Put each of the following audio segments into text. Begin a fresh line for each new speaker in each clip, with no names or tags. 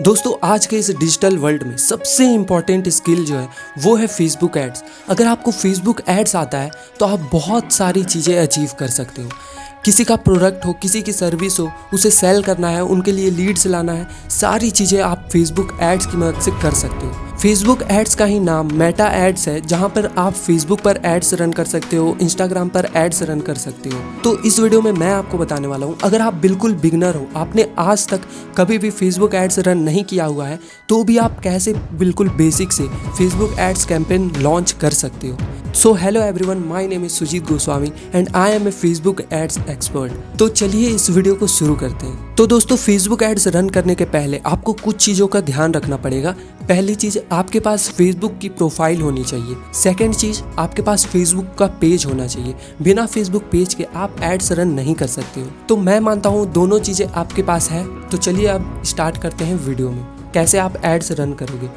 दोस्तों आज के इस डिजिटल वर्ल्ड में सबसे इम्पॉर्टेंट स्किल जो है वो है फेसबुक एड्स। अगर आपको फेसबुक एड्स आता है तो आप बहुत सारी चीज़ें अचीव कर सकते हो। किसी का प्रोडक्ट हो, किसी की सर्विस हो, उसे सेल करना है, उनके लिए लीड्स लाना है, सारी चीज़ें आप फेसबुक एड्स की मदद से कर सकते हो। फेसबुक एड्स का ही नाम मेटा एड्स है, जहाँ पर आप फेसबुक पर एड्स रन कर सकते हो, इंस्टाग्राम पर एड्स रन कर सकते हो। तो इस वीडियो में मैं आपको बताने वाला हूँ, अगर आप बिल्कुल बिगनर हो, आपने आज तक कभी भी फेसबुक एड्स रन नहीं किया हुआ है, तो भी आप कैसे बिल्कुल बेसिक से फेसबुक एड्स कैंपेन लॉन्च कर सकते हो। So hello everyone, my name is Sujit Goswami and I am a Facebook ads expert. तो चलिए इस वीडियो को शुरू करते हैं। तो दोस्तों, फेसबुक एड्स रन करने के पहले आपको कुछ चीज़ों का ध्यान रखना पड़ेगा। पहली चीज़, आपके पास फेसबुक की प्रोफाइल होनी चाहिए। सेकंड चीज़, आपके पास फेसबुक का पेज होना चाहिए। बिना फेसबुक पेज के आप एड्स रन नहीं कर सकते हो। तो मैं मानता हूँ दोनों चीज़ें आपके पास है। तो चलिए अब स्टार्ट करते हैं वीडियो में, कैसे आप एड्स रन करोगे।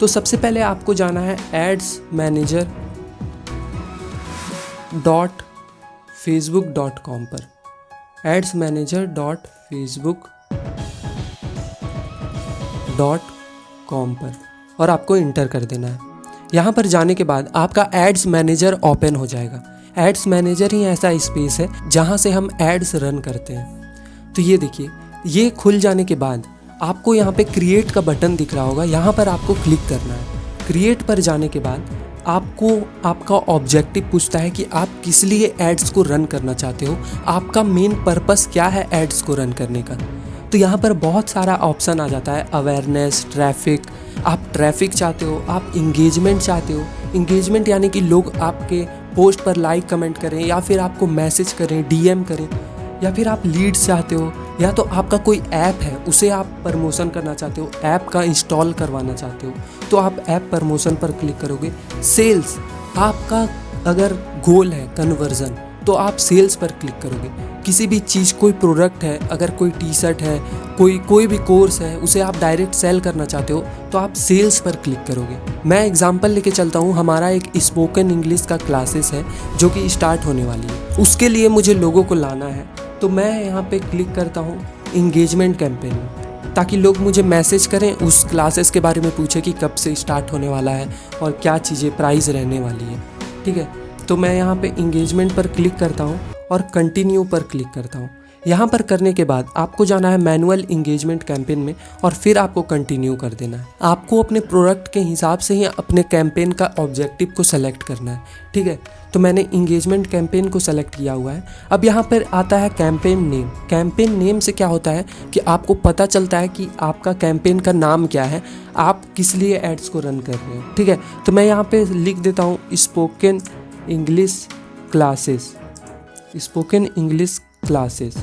तो सबसे पहले आपको जाना है adsmanager.facebook.com पर, adsmanager.facebook.com पर, और आपको इंटर कर देना है। यहाँ पर जाने के बाद आपका एड्स मैनेजर ओपन हो जाएगा। एड्स मैनेजर ही ऐसा स्पेस है जहाँ से हम एड्स रन करते हैं। तो ये देखिए, ये खुल जाने के बाद आपको यहाँ पे क्रिएट का बटन दिख रहा होगा, यहाँ पर आपको क्लिक करना है। क्रिएट पर जाने के बाद आपको आपका ऑब्जेक्टिव पूछता है कि आप किस लिए एड्स को रन करना चाहते हो, आपका मेन पर्पस क्या है एड्स को रन करने का। तो यहाँ पर बहुत सारा ऑप्शन आ जाता है, अवेयरनेस, ट्रैफिक। आप ट्रैफिक चाहते हो, आप इंगेजमेंट चाहते हो। इंगेजमेंट यानी कि लोग आपके पोस्ट पर लाइक कमेंट करें, या फिर आपको मैसेज करें, डीएम करें, या फिर आप लीड्स चाहते हो, या तो आपका कोई ऐप है उसे आप प्रमोशन करना चाहते हो, ऐप का इंस्टॉल करवाना चाहते हो, तो आप ऐप प्रमोशन पर क्लिक करोगे। सेल्स, आपका अगर गोल है कन्वर्जन, तो आप सेल्स पर क्लिक करोगे। किसी भी चीज़, कोई प्रोडक्ट है, अगर कोई टी शर्ट है, कोई भी कोर्स है, उसे आप डायरेक्ट सेल करना चाहते हो, तो आप सेल्स पर क्लिक करोगे। मैं एग्जांपल लेके चलता हूँ, हमारा एक स्पोकन इंग्लिश का क्लासेस है जो कि स्टार्ट होने वाली है। उसके लिए मुझे लोगों को लाना है, तो मैं यहाँ पे क्लिक करता हूँ इंगेजमेंट कैंपेन में, ताकि लोग मुझे मैसेज करें, उस क्लासेस के बारे में पूछे कि कब से स्टार्ट होने वाला है और क्या चीज़ें प्राइस रहने वाली है। ठीक है, तो मैं यहाँ पे इंगेजमेंट पर क्लिक करता हूँ और कंटिन्यू पर क्लिक करता हूँ। यहाँ पर करने के बाद आपको जाना है मैनुअल इंगेजमेंट कैंपेन में, और फिर आपको कंटिन्यू कर देना है। आपको अपने प्रोडक्ट के हिसाब से ही अपने कैंपेन का ऑब्जेक्टिव को सेलेक्ट करना है। ठीक है, तो मैंने इंगेजमेंट कैंपेन को सेलेक्ट किया हुआ है। अब यहाँ पर आता है कैंपेन नेम। कैंपेन नेम से क्या होता है कि आपको पता चलता है कि आपका कैंपेन का नाम क्या है, आप किस लिए एड्स को रन कर रहे हो। ठीक है, तो मैं यहाँ पे लिख देता हूँ spoken English classes, spoken English classes,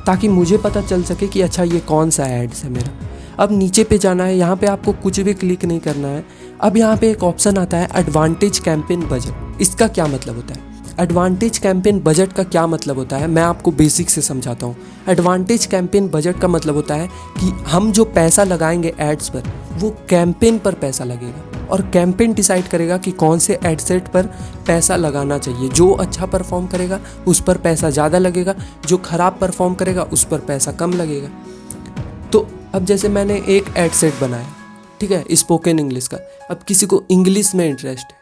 ताकि मुझे पता चल सके कि अच्छा ये कौन सा एड्स है मेरा। अब नीचे पे जाना है, यहाँ पे आपको कुछ भी क्लिक नहीं करना है। अब यहाँ पे एक ऑप्शन आता है एडवांटेज कैंपेन बजट। इसका क्या मतलब होता है? एडवांटेज कैंपेन बजट का क्या मतलब होता है, मैं आपको बेसिक से समझाता हूँ। एडवांटेज कैंपेन बजट का मतलब होता है कि हम जो पैसा लगाएंगे एड्स पर, वो कैंपेन पर पैसा लगेगा, और कैंपेन डिसाइड करेगा कि कौन से एड सेट पर पैसा लगाना चाहिए। जो अच्छा परफॉर्म करेगा उस पर पैसा ज़्यादा लगेगा, जो ख़राब परफॉर्म करेगा उस पर पैसा कम लगेगा। तो अब जैसे मैंने एक एड सेट बनाया, ठीक है, स्पोकन इंग्लिश का। अब किसी को इंग्लिश में इंटरेस्ट है,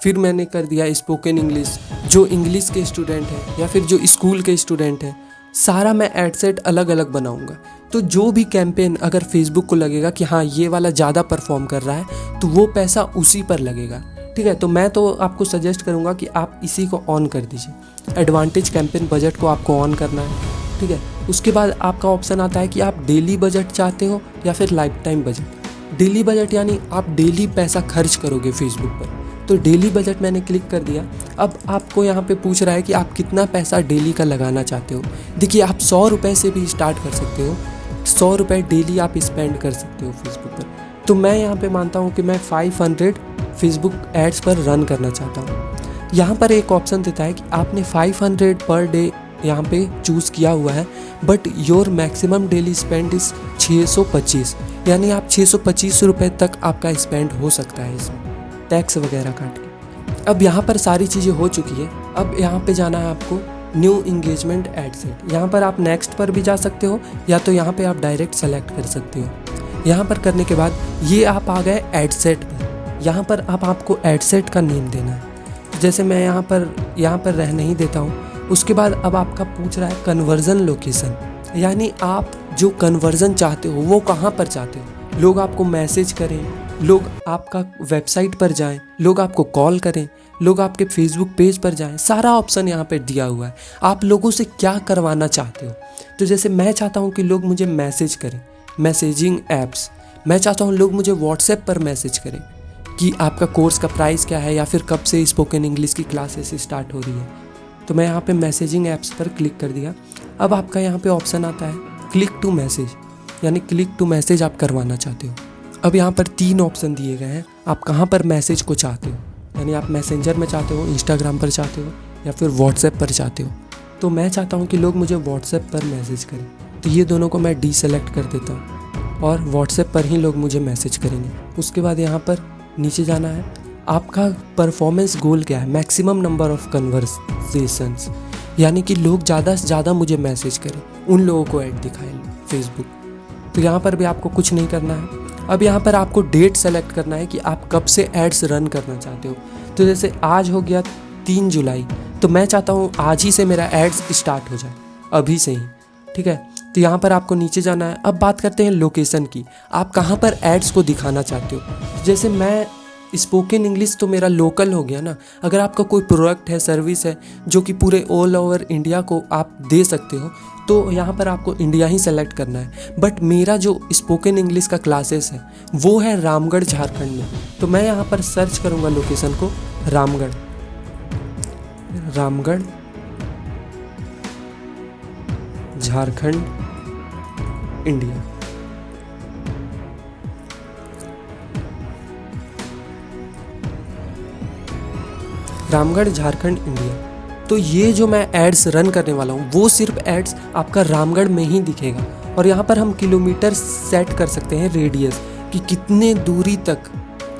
फिर मैंने कर दिया स्पोकन इंग्लिश। जो इंग्लिश के स्टूडेंट हैं या फिर जो स्कूल के स्टूडेंट हैं, सारा मैं एड सेट अलग अलग बनाऊंगा। तो जो भी कैंपेन अगर फेसबुक को लगेगा कि हाँ ये वाला ज़्यादा परफॉर्म कर रहा है, तो वो पैसा उसी पर लगेगा। ठीक है, तो मैं तो आपको सजेस्ट करूँगा कि आप इसी को ऑन कर दीजिए। एडवांटेज कैंपेन बजट को आपको ऑन करना है। ठीक है, उसके बाद आपका ऑप्शन आता है कि आप डेली बजट चाहते हो या फिर life time budget. Daily budget यानी आप डेली पैसा खर्च करोगे फेसबुक पर, तो डेली बजट मैंने क्लिक कर दिया। अब आपको यहाँ पे पूछ रहा है कि आप कितना पैसा डेली का लगाना चाहते हो। देखिए, आप 100 रुपये से भी स्टार्ट कर सकते हो। 100 रुपये डेली आप स्पेंड कर सकते हो फेसबुक पर। तो मैं यहाँ पे मानता हूँ कि मैं 500 फेसबुक एड्स पर रन करना चाहता हूँ। यहाँ पर एक ऑप्शन देता है कि आपने 500 पर डे यहाँ पे चूज़ किया हुआ है, but your maximum daily spend is 625, यानी आप 625 रुपये तक आपका स्पेंड हो सकता है इसमें, टैक्स वगैरह काट के। अब यहाँ पर सारी चीज़ें हो चुकी है। अब यहाँ पे जाना है आपको न्यू इंगेजमेंट एड सेट। यहाँ पर आप नेक्स्ट पर भी जा सकते हो, या तो यहाँ पे आप डायरेक्ट सेलेक्ट कर सकते हो। यहाँ पर करने के बाद ये आप आ गए एडसेट पर। यहाँ पर अब आपको एडसेट का नेम देना है। जैसे मैं यहाँ पर रह नहीं देता हूँ। उसके बाद अब आपका पूछ रहा है कन्वर्जन लोकेशन, यानी आप जो कन्वर्जन चाहते हो वो कहाँ पर चाहते हो। लोग आपको मैसेज करें, लोग आपका वेबसाइट पर जाएं, लोग आपको कॉल करें, लोग आपके फेसबुक पेज पर जाएं, सारा ऑप्शन यहाँ पे दिया हुआ है। आप लोगों से क्या करवाना चाहते हो। तो जैसे मैं चाहता हूँ कि लोग मुझे मैसेज करें, मैसेजिंग ऐप्स। मैं चाहता हूँ लोग मुझे व्हाट्सएप पर मैसेज करें कि आपका कोर्स का प्राइस क्या है या फिर कब से स्पोकन इंग्लिश की क्लासेस स्टार्ट हो रही है। तो मैं यहाँ पे मैसेजिंग ऐप्स पर क्लिक कर दिया। अब आपका यहाँ पे ऑप्शन आता है क्लिक टू मैसेज, यानी क्लिक टू मैसेज आप करवाना चाहते हो। अब यहाँ पर 3 ऑप्शन दिए गए हैं, आप कहाँ पर मैसेज को चाहते हो, यानी आप मैसेंजर में चाहते हो, इंस्टाग्राम पर चाहते हो या फिर व्हाट्सएप पर चाहते हो। तो मैं चाहता हूँ कि लोग मुझे व्हाट्सएप पर मैसेज करें, तो ये दोनों को मैं डीसेलेक्ट कर देता हूँ और व्हाट्सएप पर ही लोग मुझे मैसेज करेंगे। उसके बाद यहाँ पर नीचे जाना है, आपका परफॉर्मेंस गोल क्या है, मैक्सिमम नंबर ऑफ कन्वर्सेशंस, यानी कि लोग ज़्यादा से ज़्यादा मुझे मैसेज करें, उन लोगों को ऐड दिखाएं फेसबुक। तो यहाँ पर भी आपको कुछ नहीं करना है। अब यहाँ पर आपको डेट सेलेक्ट करना है कि आप कब से एड्स रन करना चाहते हो। तो जैसे आज हो गया 3 जुलाई, तो मैं चाहता हूँ आज ही से मेरा एड्स स्टार्ट हो जाए, अभी से ही, ठीक है। तो यहाँ पर आपको नीचे जाना है। अब बात करते हैं लोकेशन की, आप कहाँ पर एड्स को दिखाना चाहते हो। जैसे मैं स्पोकन इंग्लिश तो मेरा लोकल हो गया ना। अगर आपका कोई प्रोडक्ट है, सर्विस है जो कि पूरे ऑल ओवर इंडिया को आप दे सकते हो, तो यहाँ पर आपको इंडिया ही सेलेक्ट करना है। बट मेरा जो स्पोकन इंग्लिश का क्लासेस है वो है रामगढ़ झारखंड में। तो मैं यहाँ पर सर्च करूँगा लोकेशन को, रामगढ़ झारखंड इंडिया। रामगढ़ झारखंड इंडिया। तो ये जो मैं एड्स रन करने वाला हूँ वो सिर्फ एड्स आपका रामगढ़ में ही दिखेगा। और यहाँ पर हम किलोमीटर सेट कर सकते हैं, रेडियस, कि कितने दूरी तक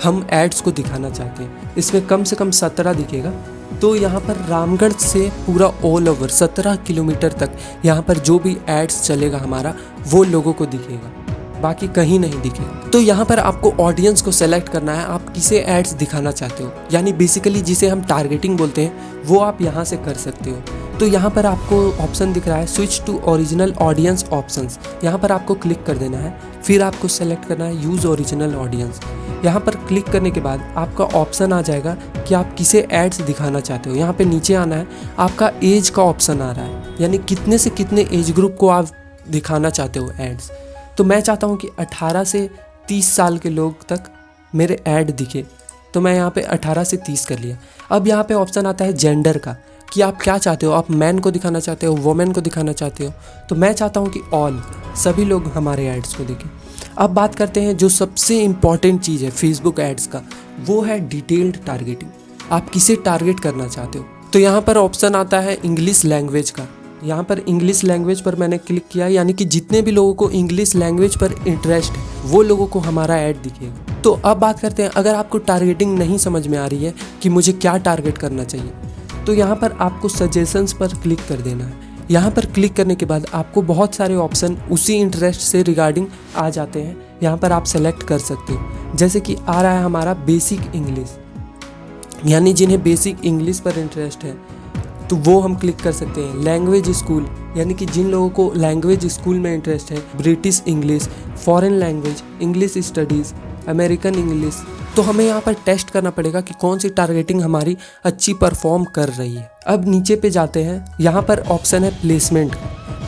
हम एड्स को दिखाना चाहते हैं। इसमें कम से कम 17 दिखेगा। तो यहाँ पर रामगढ़ से पूरा ऑल ओवर 17 किलोमीटर तक यहाँ पर जो भी एड्स चलेगा हमारा वो लोगों को दिखेगा, बाकी कहीं नहीं दिखेगा। तो यहाँ पर आपको ऑडियंस को सेलेक्ट करना है, आप किसे एड्स दिखाना चाहते हो, यानी बेसिकली जिसे हम टारगेटिंग बोलते हैं वो आप यहाँ से कर सकते हो। तो यहाँ पर आपको ऑप्शन दिख रहा है switch to original audience options, यहाँ पर आपको क्लिक कर देना है। फिर आपको सेलेक्ट करना है यूज़ ओरिजिनल ऑडियंस। यहाँ पर क्लिक करने के बाद आपका ऑप्शन आ जाएगा कि आप किसे एड्स दिखाना चाहते हो। यहाँ पे नीचे आना है, आपका एज का ऑप्शन आ रहा है, यानी कितने से कितने एज ग्रुप को आप दिखाना चाहते हो एड्स। तो मैं चाहता हूँ कि 18 से 30 साल के लोग तक मेरे ऐड दिखे, तो मैं यहाँ पे 18 से 30 कर लिया। अब यहाँ पे ऑप्शन आता है जेंडर का, कि आप क्या चाहते हो, आप मैन को दिखाना चाहते हो, वुमेन को दिखाना चाहते हो। तो मैं चाहता हूँ कि ऑल, सभी लोग हमारे एड्स को देखें। अब बात करते हैं जो सबसे इम्पॉर्टेंट चीज़ है फेसबुक एड्स का, वो है डिटेल्ड टारगेटिंग। आप किसे टारगेट करना चाहते हो। तो यहाँ पर ऑप्शन आता है इंग्लिश लैंग्वेज का। यहाँ पर इंग्लिश लैंग्वेज पर मैंने क्लिक किया, यानी कि जितने भी लोगों को इंग्लिश लैंग्वेज पर इंटरेस्ट है वो लोगों को हमारा ऐड दिखेगा। तो अब बात करते हैं, अगर आपको टारगेटिंग नहीं समझ में आ रही है कि मुझे क्या टारगेट करना चाहिए, तो यहाँ पर आपको सजेशंस पर क्लिक कर देना है। यहाँ पर क्लिक करने के बाद आपको बहुत सारे ऑप्शन उसी इंटरेस्ट से रिगार्डिंग आ जाते हैं। यहाँ पर आप सेलेक्ट कर सकते हो, जैसे कि आ रहा है हमारा बेसिक इंग्लिश, यानी जिन्हें बेसिक इंग्लिश पर इंटरेस्ट है तो वो हम क्लिक कर सकते हैं। लैंग्वेज स्कूल, यानी कि जिन लोगों को लैंग्वेज स्कूल में इंटरेस्ट है, British English, foreign language, English studies, American English. तो हमें यहाँ पर टेस्ट करना पड़ेगा कि कौन सी टारगेटिंग हमारी अच्छी परफॉर्म कर रही है। अब नीचे पे जाते हैं, यहाँ पर ऑप्शन है प्लेसमेंट।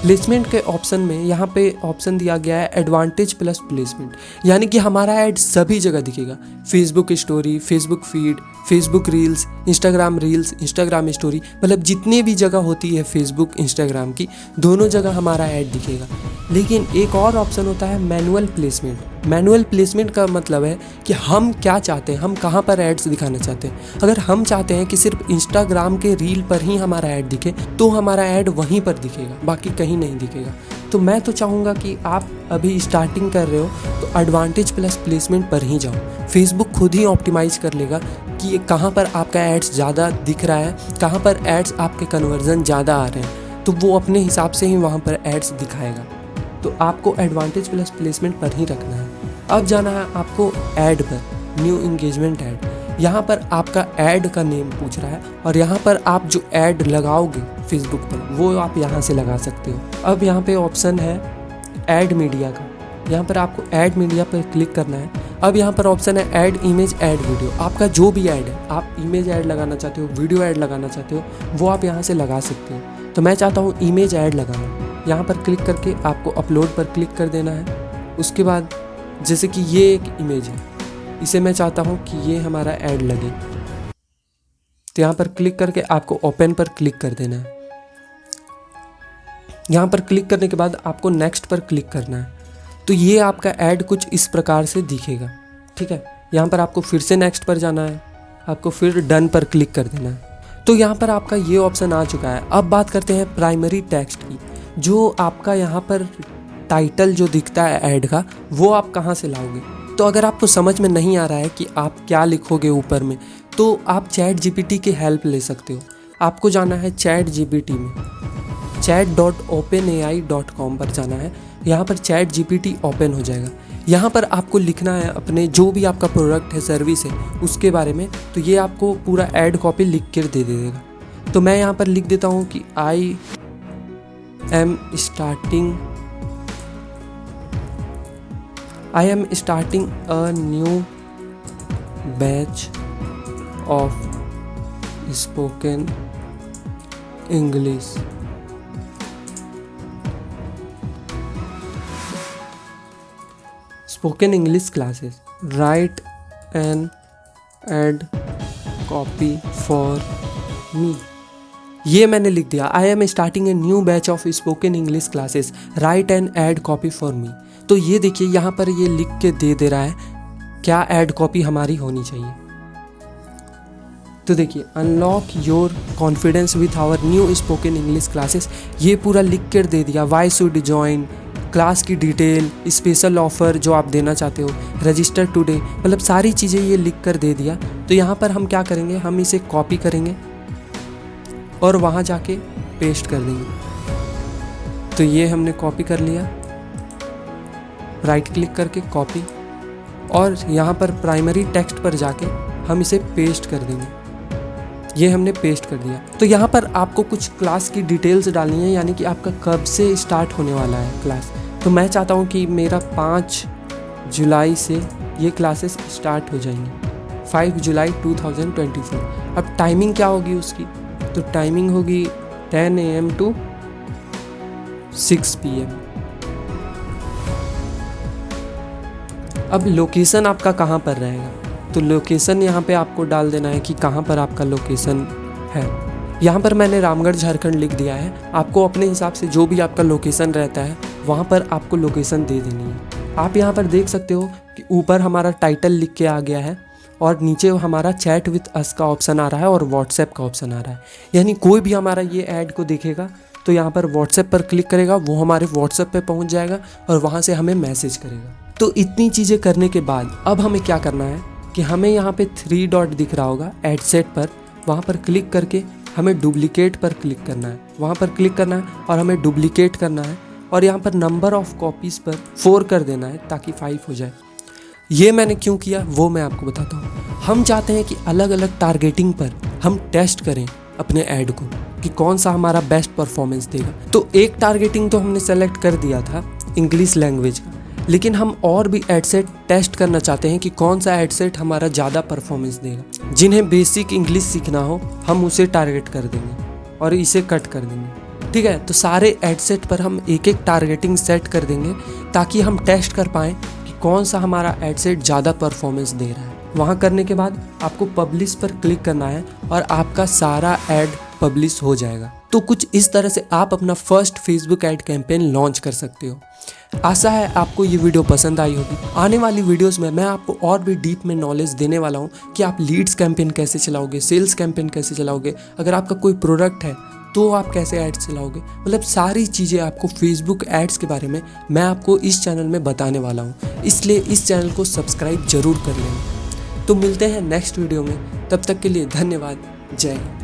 प्लेसमेंट के ऑप्शन में यहाँ पे ऑप्शन दिया गया है एडवांटेज प्लस प्लेसमेंट, यानी कि हमारा ऐड सभी जगह दिखेगा। Facebook story, Facebook feed, Facebook reels, Instagram story, मतलब जितनी भी जगह होती है फेसबुक इंस्टाग्राम की, दोनों जगह हमारा ऐड दिखेगा। लेकिन एक और ऑप्शन होता है मैनुअल प्लेसमेंट। मैनुअल प्लेसमेंट का मतलब है कि हम क्या चाहते हैं, हम कहाँ पर एड्स दिखाना चाहते हैं। अगर हम चाहते हैं कि सिर्फ इंस्टाग्राम के रील पर ही हमारा ऐड दिखे, तो हमारा ऐड वहीं पर दिखेगा, बाकी कहीं नहीं दिखेगा। तो मैं तो चाहूँगा कि आप अभी स्टार्टिंग कर रहे हो तो एडवांटेज प्लस प्लेसमेंट पर ही जाओ। फेसबुक खुद ही ऑप्टिमाइज़ कर लेगा कि कहाँ पर आपका एड्स ज़्यादा दिख रहा है, कहाँ पर एड्स आपके कन्वर्जन ज़्यादा आ रहे हैं, तो वो अपने हिसाब से ही वहाँ पर एड्स दिखाएगा। तो आपको एडवांटेज प्लस प्लेसमेंट पर ही रखना है। अब जाना है आपको ऐड पर, न्यू इंगेजमेंट ऐड। यहाँ पर आपका ऐड का नेम पूछ रहा है और यहाँ पर आप जो ऐड लगाओगे फेसबुक पर वो आप यहाँ से लगा सकते हो। अब यहाँ पे ऑप्शन है ऐड मीडिया का, यहाँ पर आपको ऐड मीडिया पर क्लिक करना है। अब यहाँ पर ऑप्शन है ऐड इमेज ऐड वीडियो। आपका जो भी ऐड है, आप इमेज ऐड लगाना चाहते हो, वीडियो ऐड लगाना चाहते हो, वो आप यहाँ से लगा सकते हो। तो मैं चाहता हूँ इमेज ऐड लगाना। यहाँ पर क्लिक करके आपको अपलोड पर क्लिक कर देना है। उसके बाद जैसे कि ये एक इमेज है, इसे मैं चाहता हूँ कि ये हमारा ऐड लगे, तो यहाँ पर क्लिक करके आपको ओपन पर क्लिक कर देना है। यहाँ पर क्लिक करने के बाद आपको नेक्स्ट पर क्लिक करना है। तो ये आपका ऐड कुछ इस प्रकार से दिखेगा, ठीक है। यहाँ पर आपको फिर से नेक्स्ट पर जाना है, आपको फिर डन पर क्लिक कर देना है। तो यहाँ पर आपका ये ऑप्शन आ चुका है। अब बात करते हैं प्राइमरी टेक्स्ट की। जो आपका यहाँ पर टाइटल जो दिखता है ऐड का, वो आप कहाँ से लाओगे। तो अगर आपको समझ में नहीं आ रहा है कि आप क्या लिखोगे ऊपर में, तो आप चैट जीपीटी की हेल्प ले सकते हो। आपको जाना है चैट जीपीटी में, chat.openai.com पर जाना है। यहाँ पर चैट जीपीटी ओपन हो जाएगा। यहाँ पर आपको लिखना है अपने जो भी आपका प्रोडक्ट है, सर्विस है, उसके बारे में। तो ये आपको पूरा ऐड कॉपी लिख कर दे देगा। तो मैं यहाँ पर लिख देता हूँ कि I am starting a new batch of spoken English. Spoken English classes, write an ad copy for me. ये मैंने लिख दिया, I am starting a new batch of spoken English classes, write an ad copy for me. तो ये देखिए यहाँ पर ये लिख के दे रहा है क्या ऐड कॉपी हमारी होनी चाहिए। तो देखिए, unlock your confidence with our new spoken English classes, ये पूरा लिख कर दे दिया। वाई शुड ज्वाइन, क्लास की डिटेल, स्पेशल ऑफ़र जो आप देना चाहते हो, रजिस्टर टुडे, मतलब सारी चीज़ें ये लिख कर दे दिया। तो यहाँ पर हम क्या करेंगे, हम इसे कॉपी करेंगे और वहाँ जाके पेस्ट कर देंगे। तो ये हमने कॉपी कर लिया, राइट क्लिक करके कॉपी, और यहाँ पर प्राइमरी टेक्स्ट पर जाके हम इसे पेस्ट कर देंगे। ये हमने पेस्ट कर दिया। तो यहाँ पर आपको कुछ क्लास की डिटेल्स डालनी है, यानी कि आपका कब से स्टार्ट होने वाला है क्लास। तो मैं चाहता हूँ कि मेरा 5 जुलाई से ये क्लासेस स्टार्ट हो जाएंगी, 5 जुलाई 2024। अब टाइमिंग क्या होगी उसकी, तो टाइमिंग होगी 10 AM to 6 PM। अब लोकेशन आपका कहाँ पर रहेगा, तो लोकेशन यहाँ पे आपको डाल देना है कि कहाँ पर आपका लोकेशन है। यहाँ पर मैंने रामगढ़ झारखंड लिख दिया है। आपको अपने हिसाब से जो भी आपका लोकेशन रहता है वहाँ पर आपको लोकेशन दे देनी है। आप यहाँ पर देख सकते हो कि ऊपर हमारा टाइटल लिख के आ गया है और नीचे हमारा चैट विथ अस का ऑप्शन आ रहा है और व्हाट्सएप का ऑप्शन आ रहा है। यानी कोई भी हमारा ये ऐड को देखेगा तो यहाँ पर व्हाट्सएप पर क्लिक करेगा, वो हमारे व्हाट्सएप पे पहुँच जाएगा और वहाँ से हमें मैसेज करेगा। तो इतनी चीज़ें करने के बाद अब हमें क्या करना है कि हमें यहाँ पे 3 डॉट दिख रहा होगा ऐड सेट पर, वहाँ पर क्लिक करके हमें डुप्लीकेट पर क्लिक करना है। वहाँ पर क्लिक करना है और हमें डुप्लीकेट करना है और यहाँ पर नंबर ऑफ़ कॉपीज़ पर 4 कर देना है ताकि 5 हो जाए। ये मैंने क्यों किया वो मैं आपको बताता हूँ। हम चाहते हैं कि अलग अलग टारगेटिंग पर हम टेस्ट करें अपने ऐड को कि कौन सा हमारा बेस्ट परफॉर्मेंस देगा। तो एक टारगेटिंग तो हमने सेलेक्ट कर दिया था इंग्लिश लैंग्वेज का, लेकिन हम और भी एड सेट टेस्ट करना चाहते हैं कि कौन सा एड सेट हमारा ज़्यादा परफॉर्मेंस देगा। जिन्हें बेसिक इंग्लिश सीखना हो हम उसे टारगेट कर देंगे और इसे कट कर देंगे, ठीक है। तो सारे एड सेट पर हम एक एक टारगेटिंग सेट कर देंगे ताकि हम टेस्ट कर पाएँ कि कौन सा हमारा एड सेट ज़्यादा परफॉर्मेंस दे रहा है। वहाँ करने के बाद आपको पब्लिश पर क्लिक करना है और आपका सारा ऐड पब्लिश हो जाएगा। तो कुछ इस तरह से आप अपना first Facebook ad campaign launch कर सकते हो। आशा है आपको ये वीडियो पसंद आई होगी। आने वाली वीडियोस में मैं आपको और भी डीप में नॉलेज देने वाला हूँ कि आप लीड्स कैंपेन कैसे चलाओगे, सेल्स कैंपेन कैसे चलाओगे, अगर आपका कोई प्रोडक्ट है तो आप कैसे एड्स चलाओगे, मतलब सारी चीज़ें आपको फेसबुक एड्स के बारे में मैं आपको इस चैनल में बताने वाला हूँ। इसलिए इस चैनल को सब्सक्राइब जरूर कर लेना। तो मिलते हैं नेक्स्ट वीडियो में, तब तक के लिए धन्यवाद। जय हिंद।